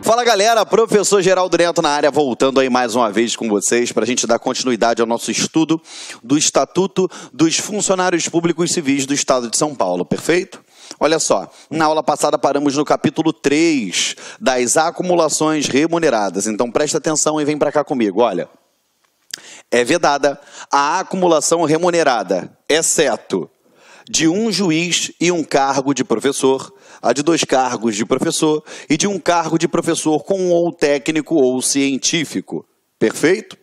Fala galera, professor Geraldo Neto na área, voltando aí mais uma vez com vocês para a gente dar continuidade ao nosso estudo do Estatuto dos Funcionários Públicos Civis do Estado de São Paulo, perfeito? Olha só, na aula passada paramos no capítulo 3 das acumulações remuneradas, então presta atenção e vem para cá comigo, olha. É vedada a acumulação remunerada, exceto de um juiz e um cargo de professor, a de 2 cargos de professor e de um cargo de professor com ou técnico ou científico. Perfeito?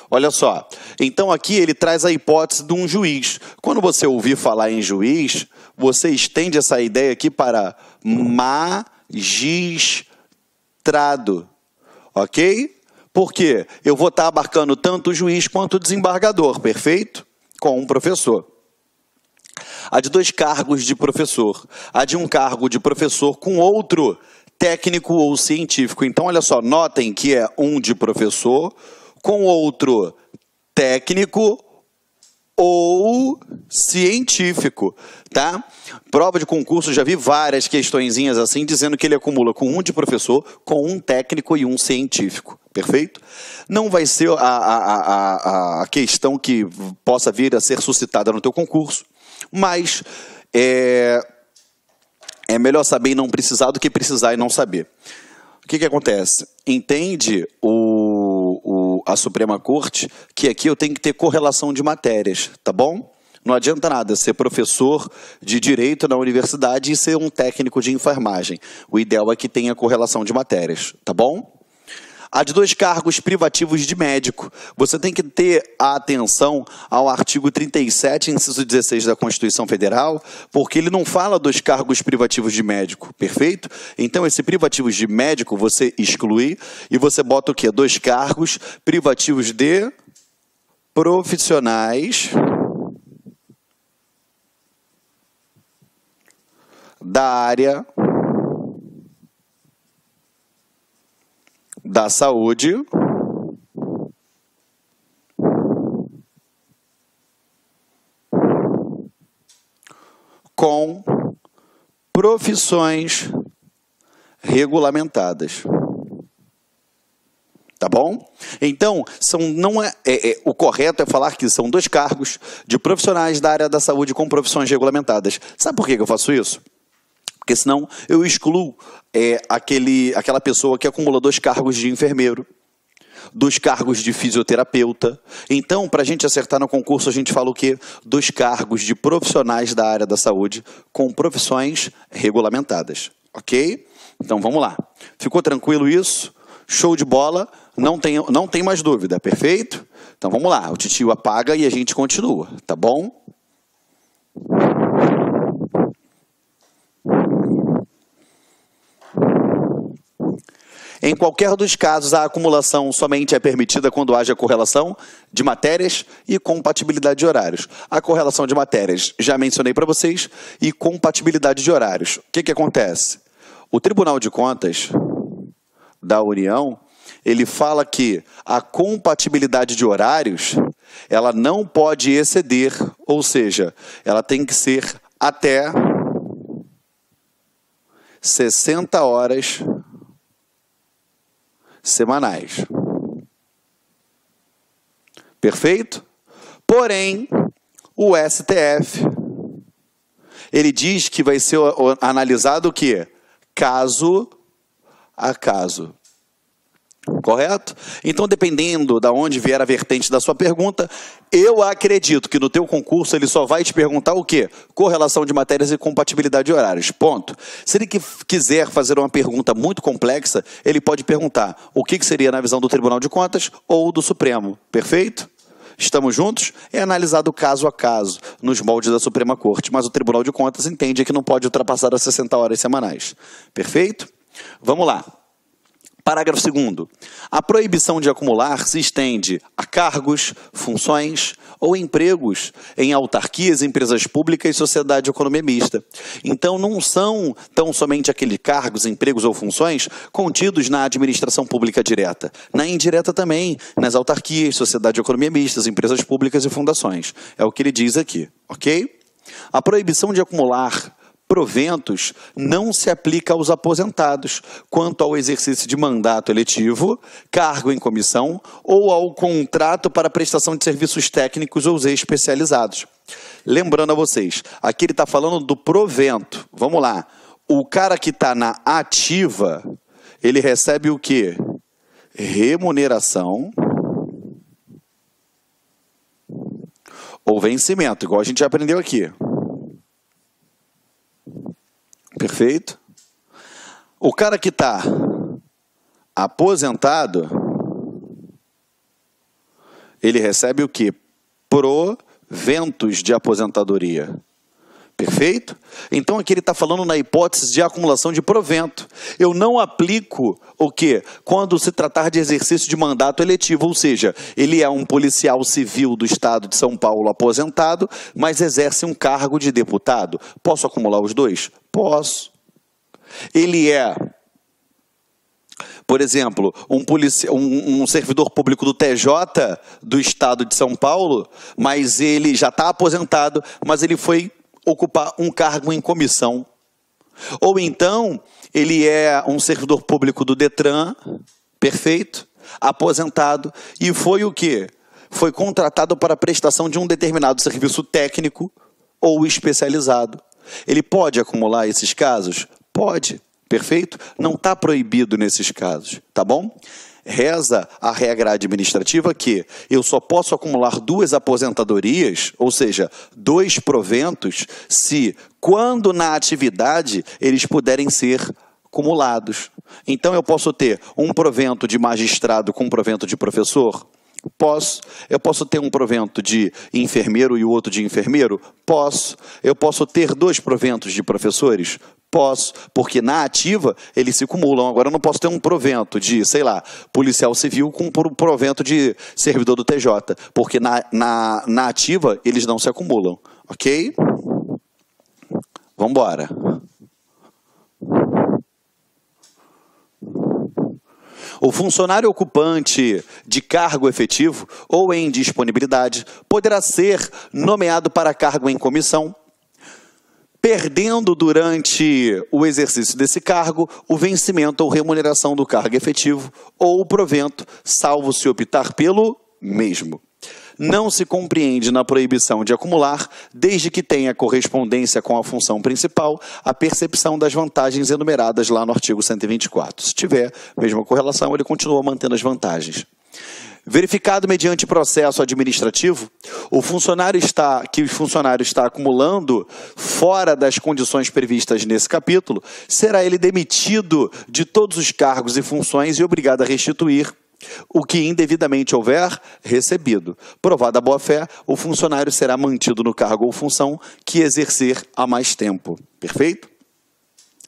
Olha só, então aqui ele traz a hipótese de um juiz. Quando você ouvir falar em juiz, você estende essa ideia aqui para magistrado, ok? Porque eu vou estar abarcando tanto o juiz quanto o desembargador, perfeito? Com um professor. A de 2 cargos de professor, a de um cargo de professor com outro técnico ou científico. Então, olha só, notem que é um de professor com outro técnico ou científico, tá? Prova de concurso, já vi várias questõezinhas assim, dizendo que ele acumula com um de professor, com um técnico e um científico, perfeito? Não vai ser a questão que possa vir a ser suscitada no teu concurso, mas é melhor saber e não precisar do que precisar e não saber. O que acontece? Entende a Suprema Corte que aqui eu tenho que ter correlação de matérias, tá bom? Não adianta nada ser professor de direito na universidade e ser um técnico de enfermagem. O ideal é que tenha correlação de matérias, tá bom? A de 2 cargos privativos de médico. Você tem que ter a atenção ao artigo 37, inciso 16 da Constituição Federal, porque ele não fala dos cargos privativos de médico, perfeito? Então, esse privativos de médico você exclui e você bota o quê? 2 cargos privativos de profissionais da área da saúde com profissões regulamentadas. Tá bom? Então, o correto é falar que são 2 cargos de profissionais da área da saúde com profissões regulamentadas. Sabe por que eu faço isso? Porque senão eu excluo aquela pessoa que acumula 2 cargos de enfermeiro, 2 cargos de fisioterapeuta. Então, para a gente acertar no concurso, a gente fala o quê? 2 cargos de profissionais da área da saúde com profissões regulamentadas. Ok? Então, vamos lá. Ficou tranquilo isso? Show de bola? Não tem mais dúvida, perfeito? Então, vamos lá. O titio apaga e a gente continua, tá bom? Em qualquer dos casos, a acumulação somente é permitida quando haja correlação de matérias e compatibilidade de horários. A correlação de matérias já mencionei para vocês e compatibilidade de horários. O que acontece? O Tribunal de Contas da União, ele fala que a compatibilidade de horários, ela não pode exceder, ou seja, ela tem que ser até 60 horas semanais. Perfeito? Porém, o STF, ele diz que vai ser analisado o quê? Caso a caso. Correto? Então, dependendo de onde vier a vertente da sua pergunta, eu acredito que no teu concurso ele só vai te perguntar o quê? Correlação de matérias e compatibilidade de horários. Ponto. Se ele quiser fazer uma pergunta muito complexa, ele pode perguntar o que seria na visão do Tribunal de Contas ou do Supremo. Perfeito? Estamos juntos? É analisado caso a caso, nos moldes da Suprema Corte, mas o Tribunal de Contas entende que não pode ultrapassar as 60 horas semanais. Perfeito? Vamos lá. Parágrafo 2º. A proibição de acumular se estende a cargos, funções ou empregos em autarquias, empresas públicas e sociedade de economia mista. Então, não são tão somente aqueles cargos, empregos ou funções contidos na administração pública direta. Na indireta também, nas autarquias, sociedade de economia mista, empresas públicas e fundações. É o que ele diz aqui, ok? A proibição de acumular proventos não se aplica aos aposentados, quanto ao exercício de mandato eletivo, cargo em comissão ou ao contrato para prestação de serviços técnicos ou especializados. Lembrando a vocês, aqui ele está falando do provento. Vamos lá. O cara que está na ativa, ele recebe o quê? Remuneração ou vencimento, igual a gente já aprendeu aqui. Perfeito? O cara que está aposentado, ele recebe o quê? Proventos de aposentadoria. Perfeito? Então aqui ele está falando na hipótese de acumulação de provento. Eu não aplico o quê? Quando se tratar de exercício de mandato eletivo, ou seja, ele é um policial civil do estado de São Paulo aposentado, mas exerce um cargo de deputado. Posso acumular os dois? Posso. Ele é, por exemplo, um servidor público do TJ do estado de São Paulo, mas ele já está aposentado, mas ele foi ocupar um cargo em comissão. Ou então, ele é um servidor público do Detran, perfeito, aposentado, e foi o quê? Foi contratado para a prestação de um determinado serviço técnico ou especializado. Ele pode acumular esses casos? Pode, perfeito? Não está proibido nesses casos, tá bom? Reza a regra administrativa que eu só posso acumular 2 aposentadorias, ou seja, 2 proventos, se, quando na atividade, eles puderem ser acumulados. Então, eu posso ter um provento de magistrado com um provento de professor? Posso. Eu posso ter um provento de enfermeiro e o outro de enfermeiro? Posso. Eu posso ter 2 proventos de professores? Posso, porque na ativa eles se acumulam. Agora eu não posso ter um provento de, sei lá, policial civil com um provento de servidor do TJ, porque na ativa eles não se acumulam, ok? Vamos embora. O funcionário ocupante de cargo efetivo ou em disponibilidade poderá ser nomeado para cargo em comissão, perdendo durante o exercício desse cargo o vencimento ou remuneração do cargo efetivo ou o provento, salvo se optar pelo mesmo. Não se compreende na proibição de acumular, desde que tenha correspondência com a função principal, a percepção das vantagens enumeradas lá no artigo 124. Se tiver mesma correlação, ele continua mantendo as vantagens. Verificado mediante processo administrativo, o funcionário está acumulando fora das condições previstas nesse capítulo, será ele demitido de todos os cargos e funções e obrigado a restituir o que indevidamente houver recebido. Provada a boa-fé, o funcionário será mantido no cargo ou função que exercer há mais tempo. Perfeito?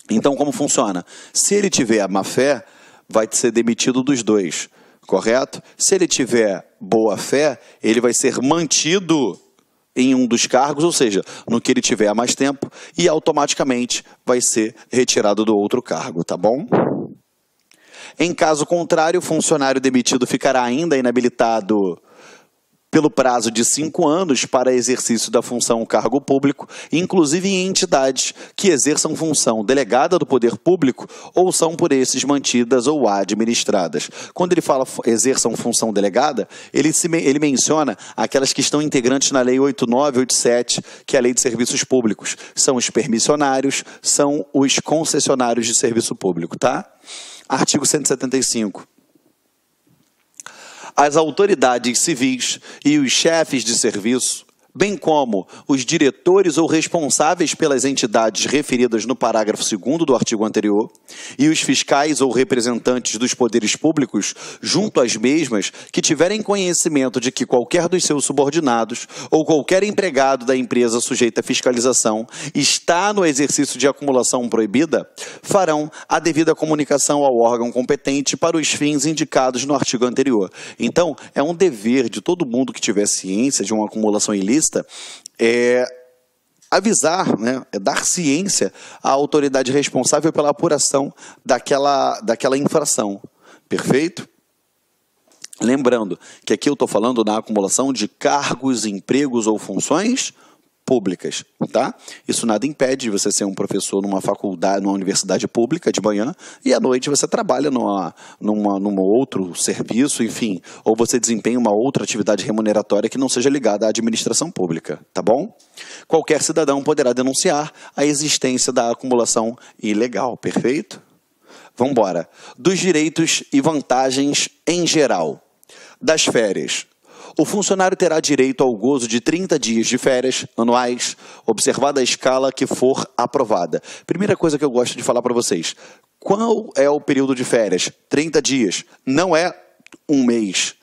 Então, como funciona? Se ele tiver a má-fé, vai ser demitido dos 2. Correto? Se ele tiver boa-fé, ele vai ser mantido em um dos cargos, ou seja, no que ele tiver há mais tempo, e automaticamente vai ser retirado do outro cargo, tá bom? Em caso contrário, o funcionário demitido ficará ainda inabilitado pelo prazo de 5 anos para exercício da função cargo público, inclusive em entidades que exerçam função delegada do poder público ou são por esses mantidas ou administradas. Quando ele fala exerçam função delegada, ele menciona aquelas que estão integrantes na Lei 8987, que é a Lei de Serviços Públicos. São os permissionários, são os concessionários de serviço público, tá? Artigo 175. As autoridades civis e os chefes de serviço, bem como os diretores ou responsáveis pelas entidades referidas no parágrafo 2º do artigo anterior, e os fiscais ou representantes dos poderes públicos, junto às mesmas, que tiverem conhecimento de que qualquer dos seus subordinados ou qualquer empregado da empresa sujeita à fiscalização está no exercício de acumulação proibida, farão a devida comunicação ao órgão competente para os fins indicados no artigo anterior. Então, é um dever de todo mundo que tiver ciência de uma acumulação ilícita avisar, né, dar ciência à autoridade responsável pela apuração daquela infração. Perfeito? Lembrando que aqui eu estou falando na acumulação de cargos, empregos ou funções públicas, tá? Isso nada impede de você ser um professor numa faculdade, numa universidade pública de manhã e à noite você trabalha num outro serviço, enfim, ou você desempenha uma outra atividade remuneratória que não seja ligada à administração pública, tá bom? Qualquer cidadão poderá denunciar a existência da acumulação ilegal, perfeito? Vamos embora. Dos direitos e vantagens em geral. Das férias. O funcionário terá direito ao gozo de 30 dias de férias anuais, observada a escala que for aprovada. Primeira coisa que eu gosto de falar para vocês. Qual é o período de férias? 30 dias. Não é um mês.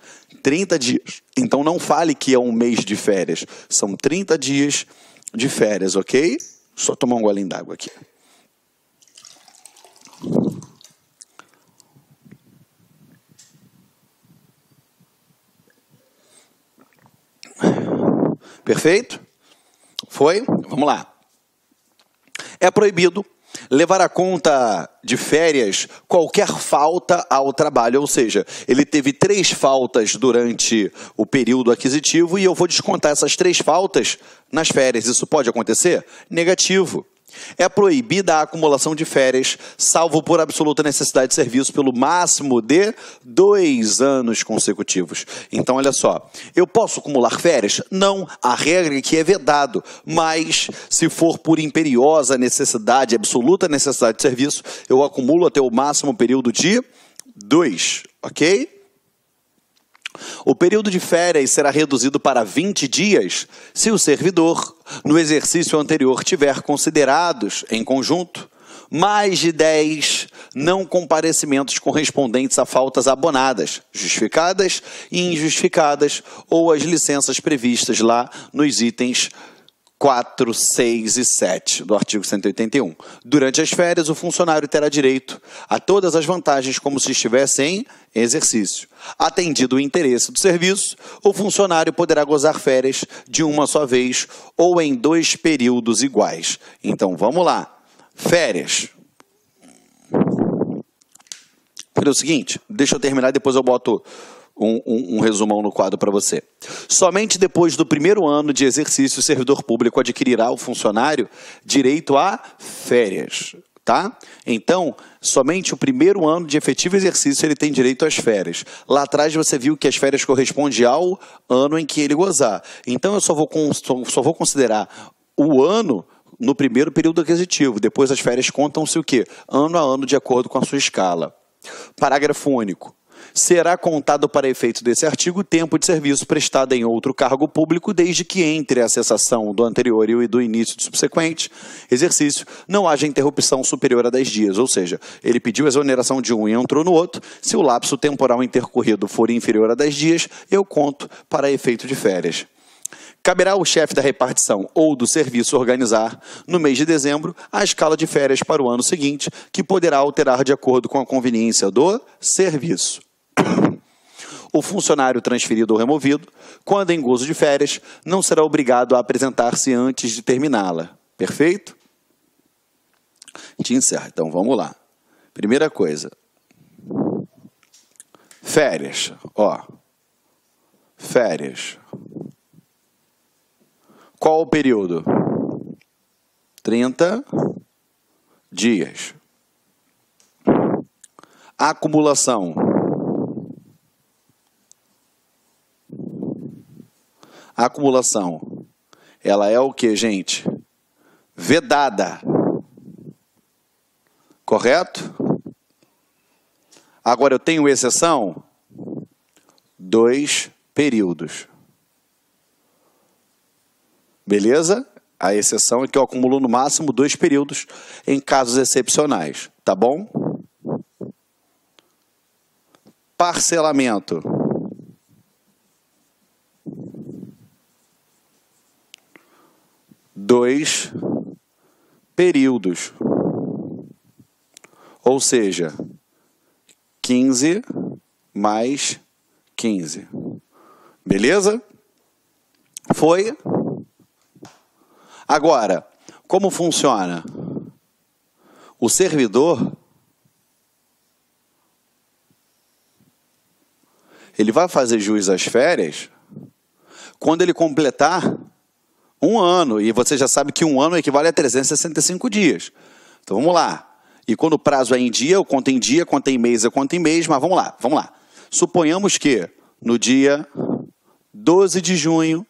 30 dias. Então não fale que é um mês de férias. São 30 dias de férias, ok? Só tomar um golinho d'água aqui. Perfeito? Foi? Vamos lá. É proibido levar a conta de férias qualquer falta ao trabalho, ou seja, ele teve 3 faltas durante o período aquisitivo e eu vou descontar essas 3 faltas nas férias. Isso pode acontecer? Negativo. É proibida a acumulação de férias, salvo por absoluta necessidade de serviço, pelo máximo de 2 anos consecutivos. Então, olha só, eu posso acumular férias? Não, a regra é que é vedado, mas se for por imperiosa necessidade, absoluta necessidade de serviço, eu acumulo até o máximo período de 2, ok? O período de férias será reduzido para 20 dias se o servidor, no exercício anterior, tiver considerados, em conjunto, mais de 10 não comparecimentos correspondentes a faltas abonadas, justificadas e injustificadas, ou as licenças previstas lá nos itens 4, 6 e 7 do artigo 181. Durante as férias, o funcionário terá direito a todas as vantagens como se estivesse em exercício. Atendido o interesse do serviço, o funcionário poderá gozar férias de uma só vez ou em 2 períodos iguais. Então, vamos lá. Férias. É o seguinte, deixa eu terminar, depois eu boto um resumão no quadro para você. Somente depois do primeiro ano de exercício, o servidor público adquirirá ao funcionário direito a férias, tá? Então, somente o primeiro ano de efetivo exercício ele tem direito às férias. Lá atrás você viu que as férias correspondem ao ano em que ele gozar. Então, eu só vou considerar o ano no primeiro período aquisitivo. Depois as férias contam-se o quê? Ano a ano, de acordo com a sua escala. Parágrafo único. Será contado para efeito desse artigo o tempo de serviço prestado em outro cargo público, desde que entre a cessação do anterior e do início do subsequente exercício não haja interrupção superior a 10 dias. Ou seja, ele pediu exoneração de um e entrou no outro. Se o lapso temporal intercorrido for inferior a 10 dias, eu conto para efeito de férias. Caberá ao chefe da repartição ou do serviço organizar, no mês de dezembro, a escala de férias para o ano seguinte, que poderá alterar de acordo com a conveniência do serviço. O funcionário transferido ou removido, quando em gozo de férias, não será obrigado a apresentar-se antes de terminá-la. Perfeito? A gente encerra. Então, vamos lá. Primeira coisa. Férias. Ó. Férias. Qual o período? 30 dias. Acumulação. A acumulação, ela é o que, gente? Vedada. Correto? Agora, eu tenho exceção? 2 períodos. Beleza? A exceção é que eu acumulo no máximo 2 períodos em casos excepcionais. Tá bom? Parcelamento. Dois períodos, ou seja, 15 mais 15. Beleza? Foi? Agora, como funciona? O servidor, ele vai fazer jus às férias quando ele completar Um ano. E você já sabe que um ano equivale a 365 dias. Então, vamos lá. E quando o prazo é em dia, eu conto em dia, conto em mês, eu conto em mês, mas vamos lá, vamos lá. Suponhamos que no dia 12 de junho,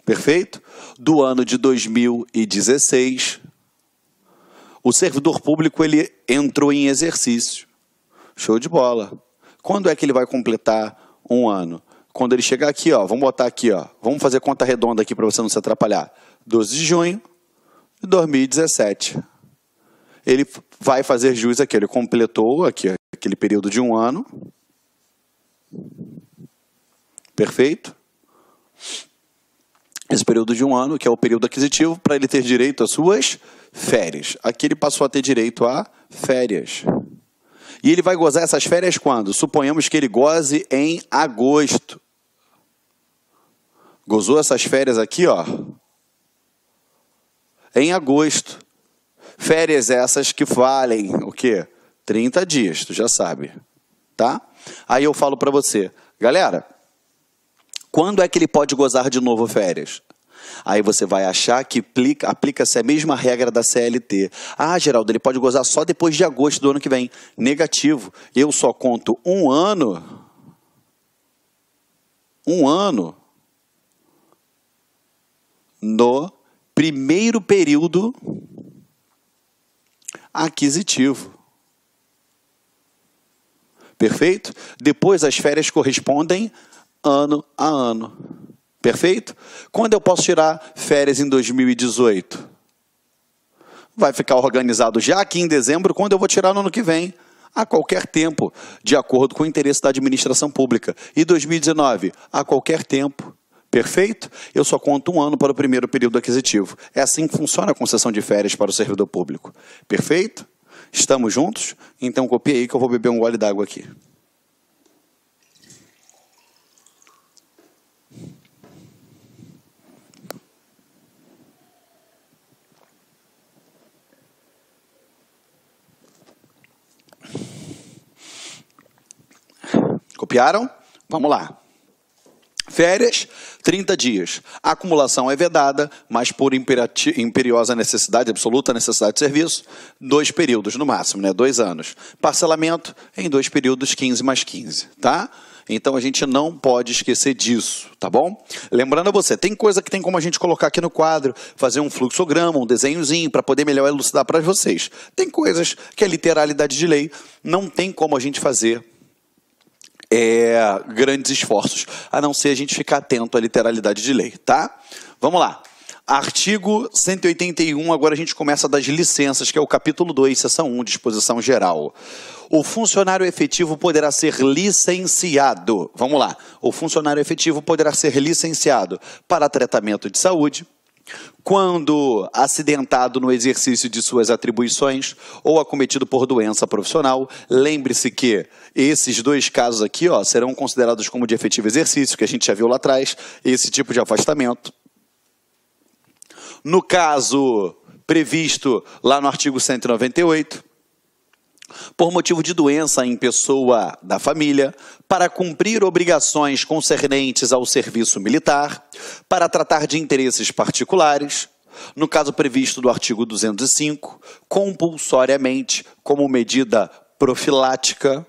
perfeito? Do ano de 2016, o servidor público ele entrou em exercício. Show de bola. Quando é que ele vai completar um ano? Quando ele chegar aqui, ó, vamos botar aqui, ó, vamos fazer conta redonda aqui para você não se atrapalhar. 12 de junho de 2017. Ele vai fazer jus aqui, ele completou aqui, aquele período de um ano. Perfeito? Esse período de um ano, que é o período aquisitivo, para ele ter direito às suas férias. Aqui ele passou a ter direito a férias. E ele vai gozar essas férias quando? Suponhamos que ele goze em agosto. Gozou essas férias aqui, ó, em agosto. Férias essas que valem o quê? 30 dias, tu já sabe, tá? Aí eu falo para você, galera, quando é que ele pode gozar de novo férias? Aí você vai achar que aplica-se a mesma regra da CLT. Ah, Geraldo, ele pode gozar só depois de agosto do ano que vem. Negativo. Eu só conto um ano no primeiro período aquisitivo. Perfeito? Depois as férias correspondem ano a ano. Perfeito? Quando eu posso tirar férias em 2018? Vai ficar organizado já aqui em dezembro, quando eu vou tirar no ano que vem. A qualquer tempo, de acordo com o interesse da administração pública. E 2019? A qualquer tempo. Perfeito? Eu só conto um ano para o primeiro período aquisitivo. É assim que funciona a concessão de férias para o servidor público. Perfeito? Estamos juntos? Então copie aí que eu vou beber um gole d'água aqui. Copiaram? Vamos lá. Férias, 30 dias. A acumulação é vedada, mas por imperiosa necessidade, absoluta necessidade de serviço, 2 períodos no máximo, né? 2 anos. Parcelamento em 2 períodos, 15 mais 15, tá? Então, a gente não pode esquecer disso, tá bom? Lembrando a você, tem coisa que tem como a gente colocar aqui no quadro, fazer um fluxograma, um desenhozinho, para poder melhor elucidar para vocês. Tem coisas que a literalidade de lei não tem como a gente fazer grandes esforços, a não ser a gente ficar atento à literalidade de lei, tá? Vamos lá. Artigo 181, agora a gente começa das licenças, que é o capítulo 2, seção 1, disposição geral. O funcionário efetivo poderá ser licenciado. Vamos lá. O funcionário efetivo poderá ser licenciado para tratamento de saúde, quando acidentado no exercício de suas atribuições ou acometido por doença profissional. Lembre-se que esses 2 casos aqui, ó, serão considerados como de efetivo exercício, que a gente já viu lá atrás, esse tipo de afastamento. No caso previsto lá no artigo 198, por motivo de doença em pessoa da família, para cumprir obrigações concernentes ao serviço militar, para tratar de interesses particulares, no caso previsto do artigo 205, compulsoriamente, como medida profilática,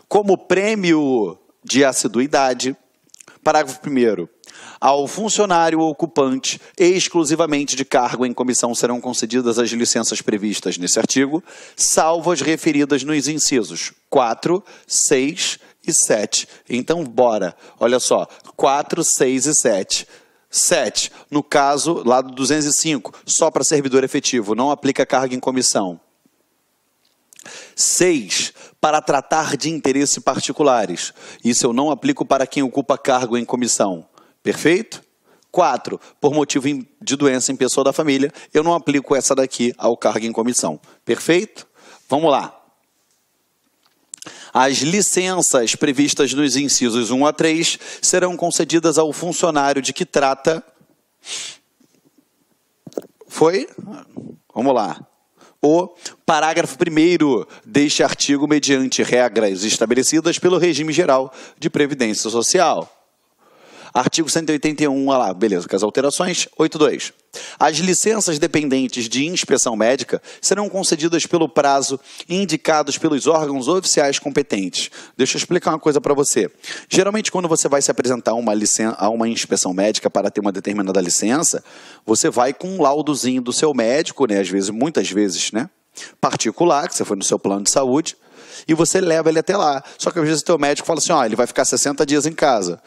como prêmio de assiduidade. Parágrafo 1º. Ao funcionário ocupante exclusivamente de cargo em comissão serão concedidas as licenças previstas nesse artigo, salvo as referidas nos incisos 4, 6 e 7. Então, bora. Olha só, 4, 6 e 7. 7, no caso, lá do 205, só para servidor efetivo, não aplica carga em comissão. 6, para tratar de interesses particulares. Isso eu não aplico para quem ocupa cargo em comissão. Perfeito? 4, por motivo de doença em pessoa da família, eu não aplico essa daqui ao cargo em comissão. Perfeito? Vamos lá. As licenças previstas nos incisos 1 a 3 serão concedidas ao funcionário de que trata... Foi? Vamos lá. O parágrafo 1º deste artigo mediante regras estabelecidas pelo regime geral de previdência social. Artigo 181, olha lá, beleza, com as alterações, 82. As licenças dependentes de inspeção médica serão concedidas pelo prazo indicados pelos órgãos oficiais competentes. Deixa eu explicar uma coisa para você. Geralmente, quando você vai se apresentar a uma inspeção médica para ter uma determinada licença, você vai com um laudozinho do seu médico, né, às vezes, muitas vezes, né, particular, que você foi no seu plano de saúde, e você leva ele até lá. Só que às vezes o teu médico fala assim, ó, ele vai ficar 60 dias em casa.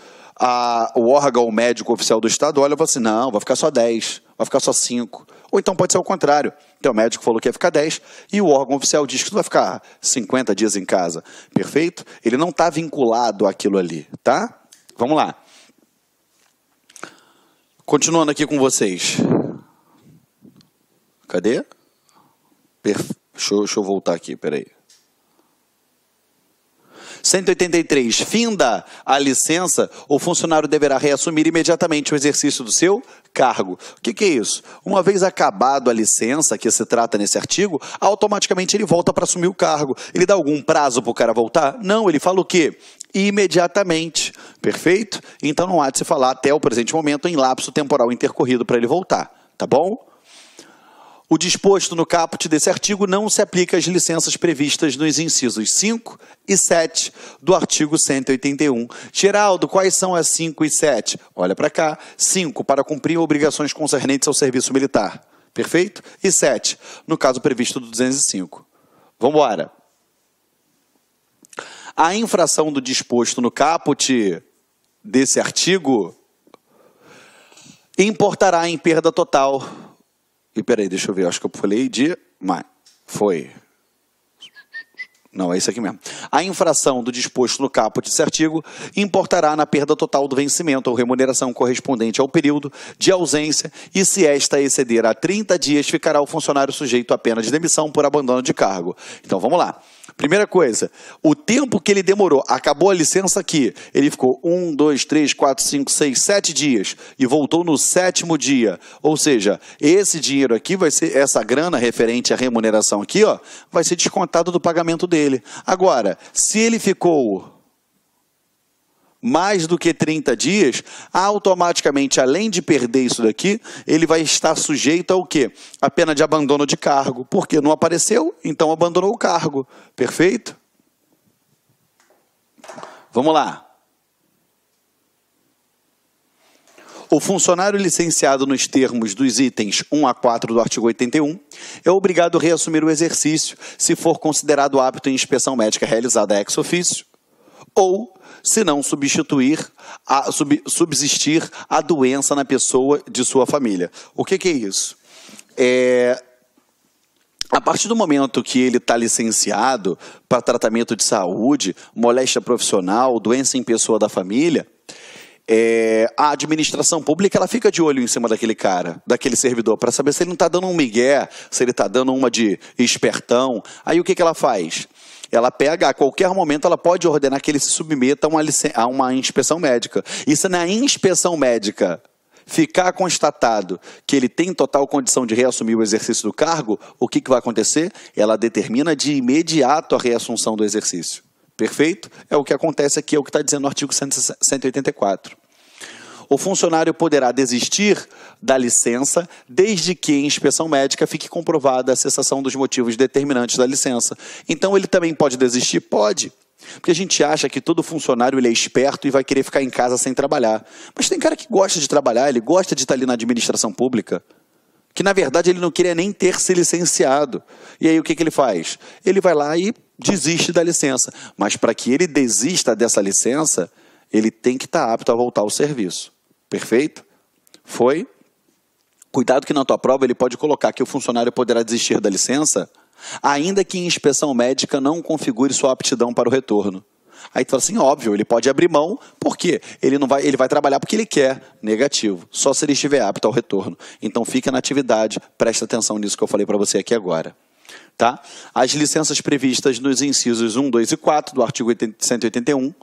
O órgão médico oficial do estado olha e fala assim, não, vai ficar só 10, vai ficar só 5. Ou então pode ser o contrário. Teu médico falou que ia ficar 10 e o órgão oficial diz que tu vai ficar 50 dias em casa. Perfeito? Ele não está vinculado àquilo ali, tá? Vamos lá. Continuando aqui com vocês. Cadê? Deixa eu voltar aqui, peraí. 183. Finda a licença, o funcionário deverá reassumir imediatamente o exercício do seu cargo. O que é isso? Uma vez acabado a licença, que se trata nesse artigo, automaticamente ele volta para assumir o cargo. Ele dá algum prazo para o cara voltar? Não, ele fala o quê? Imediatamente. Perfeito? Então não há de se falar até o presente momento em lapso temporal intercorrido para ele voltar. Tá bom? O disposto no caput desse artigo não se aplica às licenças previstas nos incisos 5 e 7 do artigo 181. Geraldo, quais são as 5 e 7? Olha para cá. 5, para cumprir obrigações concernentes ao serviço militar. Perfeito? E 7, no caso previsto do 205. Vamos embora. A infração do disposto no caput desse artigo importará em perda total. E peraí, deixa eu ver, acho que eu falei foi. Não, é isso aqui mesmo. A infração do disposto no caput desse artigo importará na perda total do vencimento ou remuneração correspondente ao período de ausência e, se esta exceder a 30 dias, ficará o funcionário sujeito à pena de demissão por abandono de cargo. Então, vamos lá. Primeira coisa, o tempo que ele demorou, acabou a licença aqui, ele ficou 1, 2, 3, 4, 5, 6, 7 dias e voltou no 7º dia. Ou seja, esse dinheiro aqui vai ser, essa grana referente à remuneração aqui, ó, vai ser descontado do pagamento dele. Agora, se ele ficou mais do que 30 dias, automaticamente, além de perder isso daqui, ele vai estar sujeito ao quê? A pena de abandono de cargo. Porque não apareceu, então abandonou o cargo. Perfeito? Vamos lá. O funcionário licenciado nos termos dos itens 1 a 4 do artigo 81 é obrigado a reassumir o exercício se for considerado apto em inspeção médica realizada ex officio ou se não subsistir a doença na pessoa de sua família. O que é isso? A partir do momento que ele está licenciado para tratamento de saúde, moléstia profissional, doença em pessoa da família, a administração pública ela fica de olho em cima daquele cara, daquele servidor, para saber se ele não está dando um migué, se ele está dando uma de espertão. Aí o que ela faz? Ela pega, a qualquer momento, ela pode ordenar que ele se submeta a uma inspeção médica. E se na inspeção médica ficar constatado que ele tem total condição de reassumir o exercício do cargo, o que vai acontecer? Ela determina de imediato a reassunção do exercício. Perfeito? É o que acontece aqui, é o que está dizendo no artigo 184. O funcionário poderá desistir da licença desde que em inspeção médica fique comprovada a cessação dos motivos determinantes da licença. Então ele também pode desistir? Pode. Porque a gente acha que todo funcionário ele é esperto e vai querer ficar em casa sem trabalhar. Mas tem cara que gosta de trabalhar, ele gosta de estar ali na administração pública, que na verdade ele não queria nem ter se licenciado. E aí o que ele faz? Ele vai lá e desiste da licença. Mas para que ele desista dessa licença, ele tem que estar apto a voltar ao serviço. Perfeito? Foi? Cuidado que na tua prova ele pode colocar que o funcionário poderá desistir da licença, ainda que em inspeção médica não configure sua aptidão para o retorno. Aí tu fala assim, óbvio, ele pode abrir mão, por quê? Ele vai trabalhar porque ele quer. Negativo, só se ele estiver apto ao retorno. Então fica na atividade, presta atenção nisso que eu falei para você aqui agora. Tá? As licenças previstas nos incisos 1, 2 e 4 do artigo 181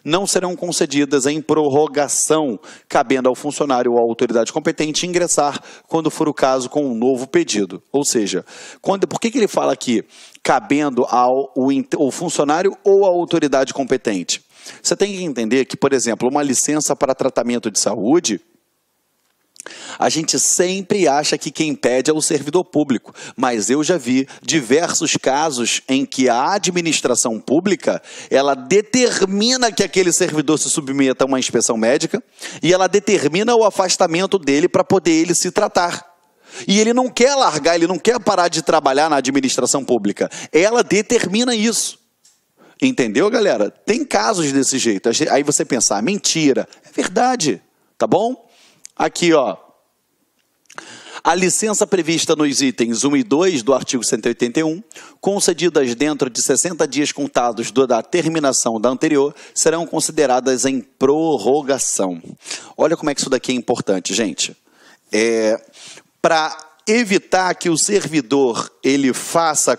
não serão concedidas em prorrogação, cabendo ao funcionário ou à autoridade competente ingressar, quando for o caso, com um novo pedido. Ou seja, por que ele fala aqui cabendo ao funcionário ou à autoridade competente? Você tem que entender que, por exemplo, uma licença para tratamento de saúde, a gente sempre acha que quem pede é o servidor público, mas eu já vi diversos casos em que a administração pública, ela determina que aquele servidor se submeta a uma inspeção médica e ela determina o afastamento dele para poder ele se tratar. E ele não quer largar, ele não quer parar de trabalhar na administração pública. Ela determina isso. Entendeu, galera? Tem casos desse jeito. Aí você pensa, mentira. É verdade, tá bom? Aqui, ó. A licença prevista nos itens 1 e 2 do artigo 181, concedidas dentro de 60 dias contados da terminação da anterior, serão consideradas em prorrogação. Olha como é que isso daqui é importante, gente. Para evitar que o servidor ele faça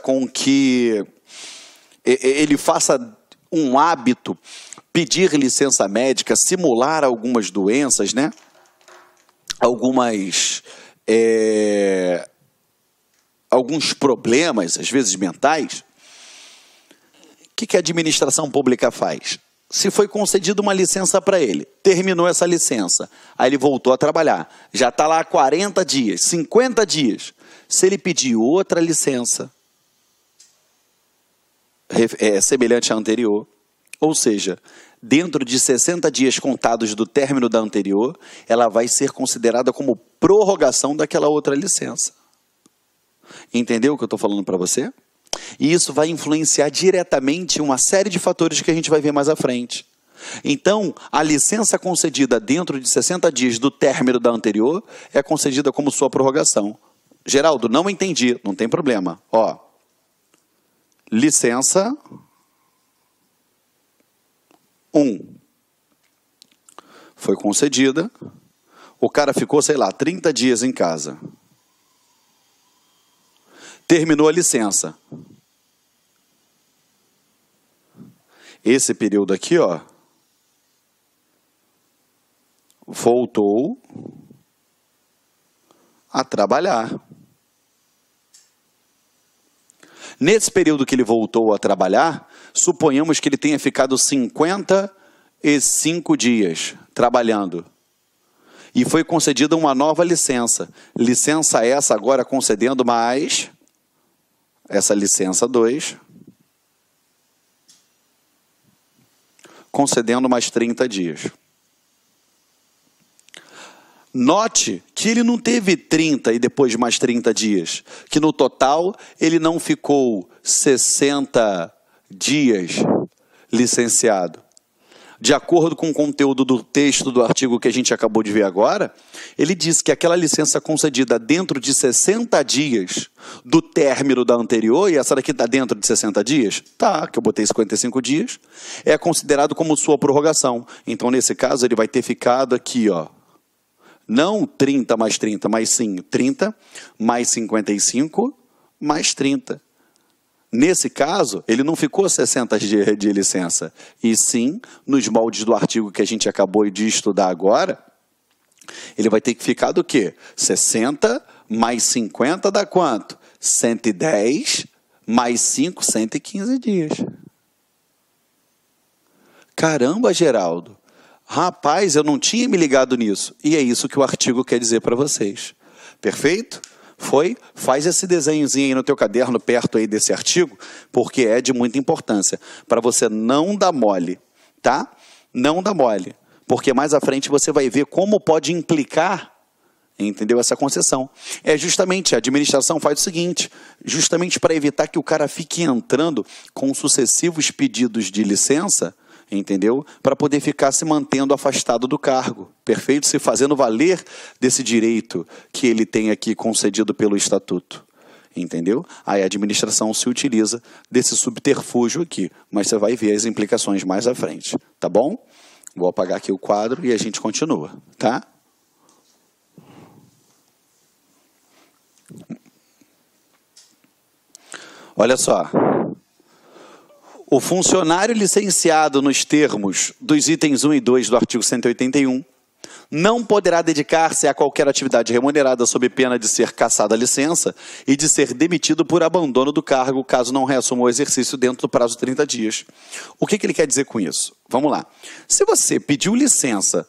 um hábito, pedir licença médica, simular algumas doenças, né? Alguns problemas, às vezes mentais, o que a administração pública faz? Se foi concedida uma licença para ele, terminou essa licença, aí ele voltou a trabalhar, já está lá 40 dias, 50 dias. Se ele pedir outra licença, semelhante à anterior, ou seja, dentro de 60 dias contados do término da anterior, ela vai ser considerada como prorrogação daquela outra licença. Entendeu o que eu estou falando para você? E isso vai influenciar diretamente uma série de fatores que a gente vai ver mais à frente. Então, a licença concedida dentro de 60 dias do término da anterior é concedida como sua prorrogação. Geraldo, não entendi. Não tem problema. Ó, licença 1 foi concedida. O cara ficou, sei lá, 30 dias em casa. Terminou a licença. Esse período aqui, ó, voltou a trabalhar. Nesse período que ele voltou a trabalhar, suponhamos que ele tenha ficado 55 dias trabalhando. E foi concedida uma nova licença. Licença essa agora concedendo mais essa licença 2, concedendo mais 30 dias. Note que ele não teve 30 e depois mais 30 dias, que no total ele não ficou 60 dias licenciado. De acordo com o conteúdo do texto do artigo que a gente acabou de ver agora, ele diz que aquela licença concedida dentro de 60 dias do término da anterior, e essa daqui está dentro de 60 dias, tá, que eu botei 55 dias, é considerado como sua prorrogação. Então, nesse caso, ele vai ter ficado aqui, ó, não 30 mais 30, mas sim 30 mais 55 mais 30. Nesse caso, ele não ficou 60 dias de licença, e sim, nos moldes do artigo que a gente acabou de estudar agora, ele vai ter que ficar do quê? 60 mais 50 dá quanto? 110 mais 5, 115 dias. Caramba, Geraldo. Rapaz, eu não tinha me ligado nisso. E é isso que o artigo quer dizer para vocês. Perfeito? Foi? Faz esse desenhozinho aí no teu caderno, perto aí desse artigo, porque é de muita importância, para você não dar mole, tá? Não dá mole, porque mais à frente você vai ver como pode implicar, entendeu, essa concessão. É justamente, a administração faz o seguinte, justamente para evitar que o cara fique entrando com sucessivos pedidos de licença, entendeu? Para poder ficar se mantendo afastado do cargo, perfeito? Se fazendo valer desse direito que ele tem aqui concedido pelo estatuto, entendeu? Aí a administração se utiliza desse subterfúgio aqui, mas você vai ver as implicações mais à frente, tá bom? Vou apagar aqui o quadro e a gente continua, tá? Olha só. O funcionário licenciado nos termos dos itens 1 e 2 do artigo 181 não poderá dedicar-se a qualquer atividade remunerada sob pena de ser cassada a licença e de ser demitido por abandono do cargo, caso não reassuma o exercício dentro do prazo de 30 dias. O que ele quer dizer com isso? Vamos lá. Se você pediu licença,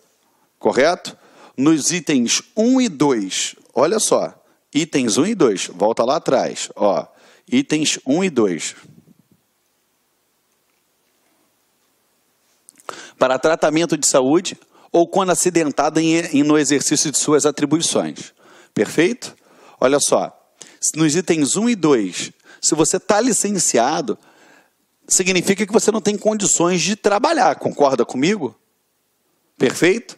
correto? Nos itens 1 e 2, olha só, itens 1 e 2, volta lá atrás, ó, itens 1 e 2. Para tratamento de saúde ou quando acidentada no exercício de suas atribuições. Perfeito? Olha só, nos itens 1 e 2, se você está licenciado, significa que você não tem condições de trabalhar, concorda comigo? Perfeito?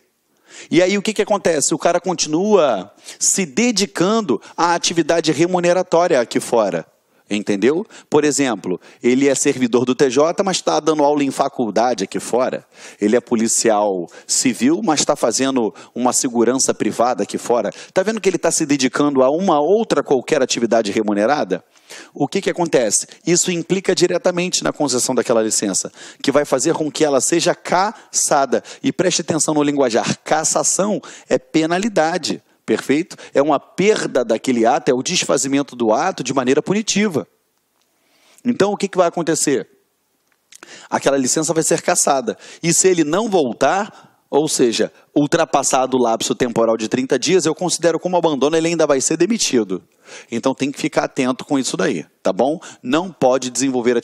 E aí o que acontece? O cara continua se dedicando à atividade remuneratória aqui fora. Entendeu? Por exemplo, ele é servidor do TJ, mas está dando aula em faculdade aqui fora. Ele é policial civil, mas está fazendo uma segurança privada aqui fora. Está vendo que ele está se dedicando a uma outra qualquer atividade remunerada? O que acontece? Isso implica diretamente na concessão daquela licença, que vai fazer com que ela seja cassada. E preste atenção no linguajar. Cassação é penalidade. Perfeito? É uma perda daquele ato, é o desfazimento do ato de maneira punitiva. Então, o que vai acontecer? Aquela licença vai ser cassada. E se ele não voltar, ou seja, ultrapassado o lapso temporal de 30 dias, eu considero como abandono, ele ainda vai ser demitido. Então, tem que ficar atento com isso daí, tá bom? Não pode desenvolver